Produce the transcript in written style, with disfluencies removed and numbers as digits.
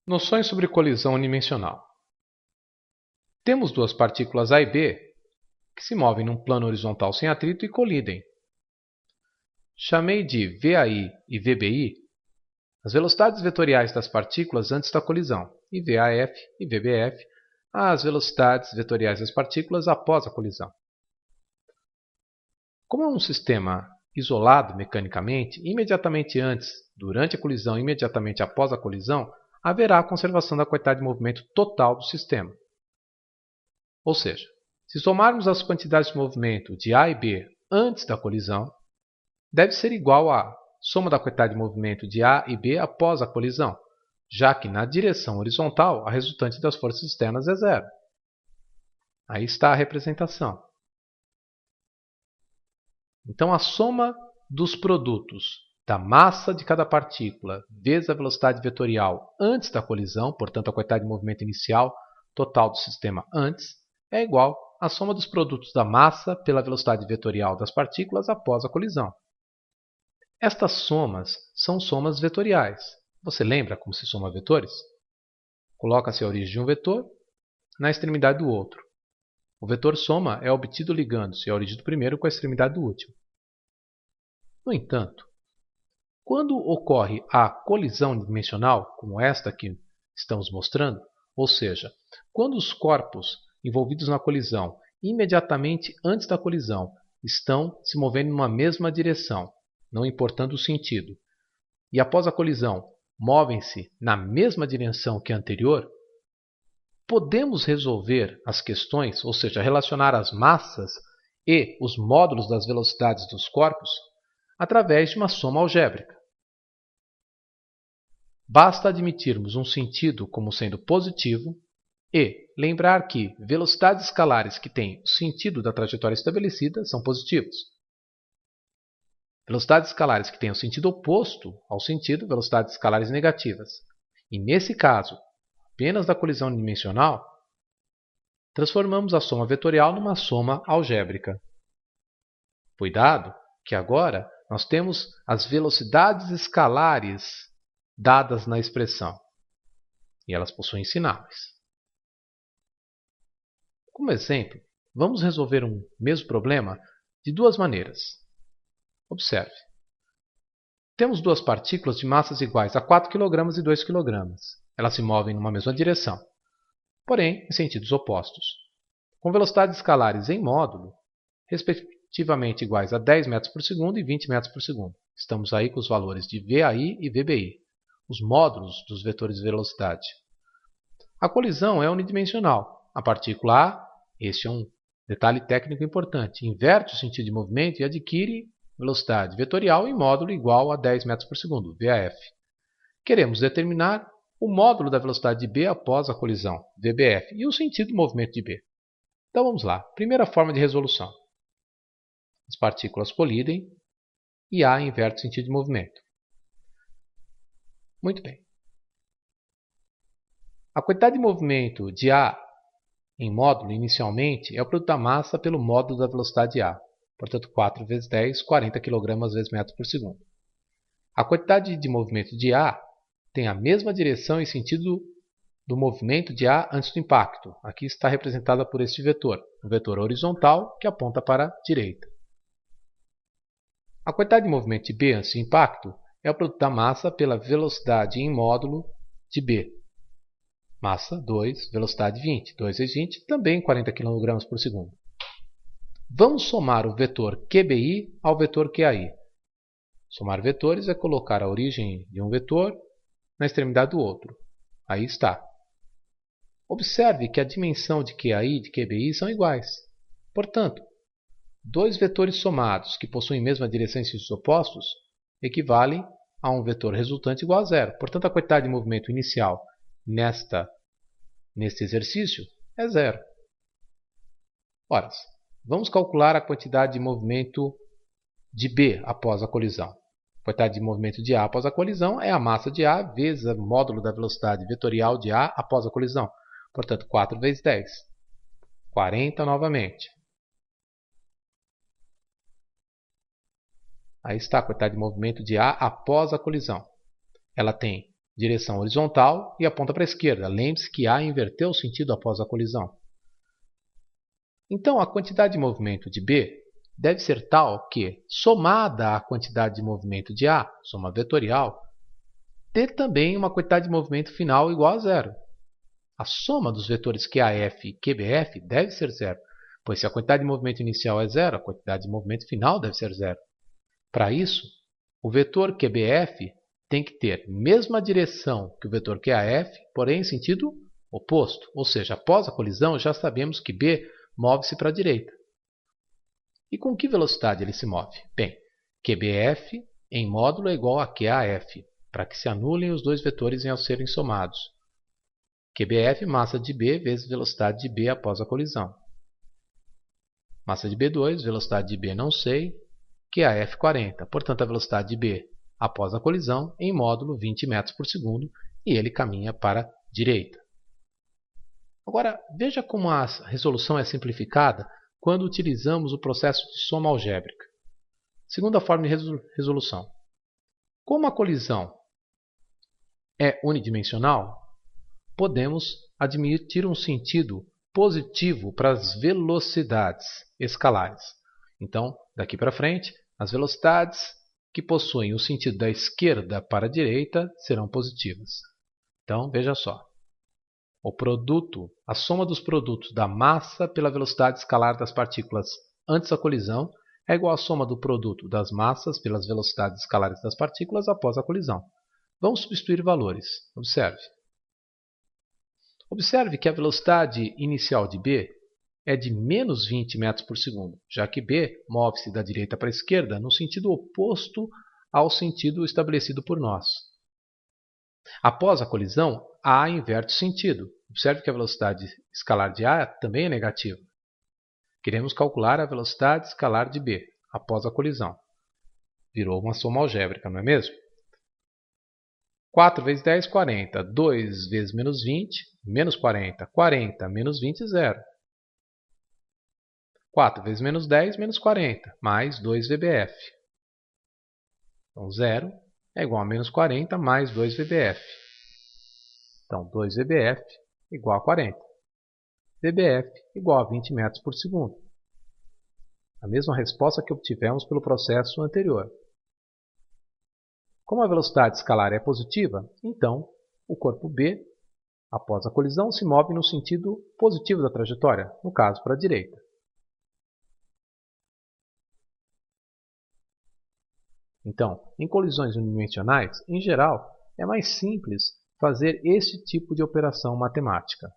Noções sobre colisão unidimensional. Temos duas partículas A e B que se movem num plano horizontal sem atrito e colidem. Chamei de VAI e VBI as velocidades vetoriais das partículas antes da colisão e VAF e VBF as velocidades vetoriais das partículas após a colisão. Como é um sistema isolado mecanicamente, imediatamente antes, durante a colisão e imediatamente após a colisão, haverá a conservação da quantidade de movimento total do sistema. Ou seja, se somarmos as quantidades de movimento de A e B antes da colisão, deve ser igual à soma da quantidade de movimento de A e B após a colisão, já que na direção horizontal a resultante das forças externas é zero. Aí está a representação. Então, a soma dos produtos da massa de cada partícula vezes a velocidade vetorial antes da colisão, portanto a quantidade de movimento inicial total do sistema antes, é igual à soma dos produtos da massa pela velocidade vetorial das partículas após a colisão. Estas somas são somas vetoriais. Você lembra como se soma vetores? Coloca-se a origem de um vetor na extremidade do outro. O vetor soma é obtido ligando-se a origem do primeiro com a extremidade do último. No entanto, quando ocorre a colisão dimensional, como esta que estamos mostrando, ou seja, quando os corpos envolvidos na colisão, imediatamente antes da colisão, estão se movendo numa mesma direção, não importando o sentido, e após a colisão movem-se na mesma direção que a anterior, podemos resolver as questões, ou seja, relacionar as massas e os módulos das velocidades dos corpos através de uma soma algébrica. Basta admitirmos um sentido como sendo positivo e lembrar que velocidades escalares que têm o sentido da trajetória estabelecida são positivos. Velocidades escalares que têm o sentido oposto ao sentido, velocidades escalares negativas. E nesse caso, apenas da colisão unidimensional, transformamos a soma vetorial numa soma algébrica. Cuidado, que agora nós temos as velocidades escalares dadas na expressão. E elas possuem sinais. Como exemplo, vamos resolver um mesmo problema de duas maneiras. Observe. Temos duas partículas de massas iguais a 4 kg e 2 kg. Elas se movem numa mesma direção, porém em sentidos opostos, com velocidades escalares em módulo, respectivamente iguais a 10 metros por segundo e 20 metros por segundo. Estamos aí com os valores de VAI e VBI, os módulos dos vetores de velocidade. A colisão é unidimensional. A partícula A, este é um detalhe técnico importante, inverte o sentido de movimento e adquire velocidade vetorial em módulo igual a 10 metros por segundo, VAF. Queremos determinar o módulo da velocidade de B após a colisão, VBF, e o sentido do movimento de B. Então vamos lá. Primeira forma de resolução. As partículas colidem e A inverte o sentido de movimento. Muito bem. A quantidade de movimento de A em módulo inicialmente é o produto da massa pelo módulo da velocidade A. Portanto, 4 vezes 10, 40 kg vezes metros por segundo. A quantidade de movimento de A tem a mesma direção e sentido do movimento de A antes do impacto. Aqui está representada por este vetor, um vetor horizontal que aponta para a direita. A quantidade de movimento de B antes do impacto é o produto da massa pela velocidade em módulo de B. Massa 2, velocidade 20. 2 vezes 20, também 40 kg por segundo. Vamos somar o vetor QBI ao vetor QAI. Somar vetores é colocar a origem de um vetor na extremidade do outro. Aí está. Observe que a dimensão de QAI e de QBI são iguais. Portanto, dois vetores somados que possuem a mesma direção em sentidos opostos equivalem a um vetor resultante igual a zero. Portanto, a quantidade de movimento inicial neste exercício é zero. Ora, vamos calcular a quantidade de movimento de B após a colisão. A quantidade de movimento de A após a colisão é a massa de A vezes o módulo da velocidade vetorial de A após a colisão. Portanto, 4 vezes 10. 40 novamente. Aí está a quantidade de movimento de A após a colisão. Ela tem direção horizontal e aponta para a esquerda. Lembre-se que A inverteu o sentido após a colisão. Então, a quantidade de movimento de B deve ser tal que, somada à quantidade de movimento de A, soma vetorial, dê também uma quantidade de movimento final igual a zero. A soma dos vetores QAF e QBF deve ser zero, pois se a quantidade de movimento inicial é zero, a quantidade de movimento final deve ser zero. Para isso, o vetor QBF tem que ter a mesma direção que o vetor QAF, porém em sentido oposto. Ou seja, após a colisão, já sabemos que B move-se para a direita. E com que velocidade ele se move? Bem, QBF em módulo é igual a QAF, para que se anulem os dois vetores ao serem somados. QBF, massa de B, vezes velocidade de B após a colisão. Massa de B2, velocidade de B não sei, QAF 40. Portanto, a velocidade de B após a colisão em módulo 20 metros por segundo e ele caminha para a direita. Agora, veja como a resolução é simplificada quando utilizamos o processo de soma algébrica. Segunda forma de resolução. Como a colisão é unidimensional, podemos admitir um sentido positivo para as velocidades escalares. Então, daqui para frente, as velocidades que possuem o sentido da esquerda para a direita serão positivas. Então, veja só. O produto, a soma dos produtos da massa pela velocidade escalar das partículas antes da colisão é igual à soma do produto das massas pelas velocidades escalares das partículas após a colisão. Vamos substituir valores. Observe. Observe que a velocidade inicial de B é de menos 20 metros por segundo, já que B move-se da direita para a esquerda no sentido oposto ao sentido estabelecido por nós. Após a colisão, A inverte o sentido. Observe que a velocidade escalar de A também é negativa. Queremos calcular a velocidade escalar de B após a colisão. Virou uma soma algébrica, não é mesmo? 4 vezes 10, 40. 2 vezes menos 20, menos 40. 40 menos 20, 0. 4 vezes menos 10, menos 40, mais 2 VBF. Então, 0 é igual a menos 40 mais 2 VBF. Então, 2 VBF igual a 40. VBF igual a 20 metros por segundo. A mesma resposta que obtivemos pelo processo anterior. Como a velocidade escalar é positiva, então o corpo B, após a colisão, se move no sentido positivo da trajetória, no caso para a direita. Então, em colisões unidimensionais, em geral, é mais simples fazer esse tipo de operação matemática.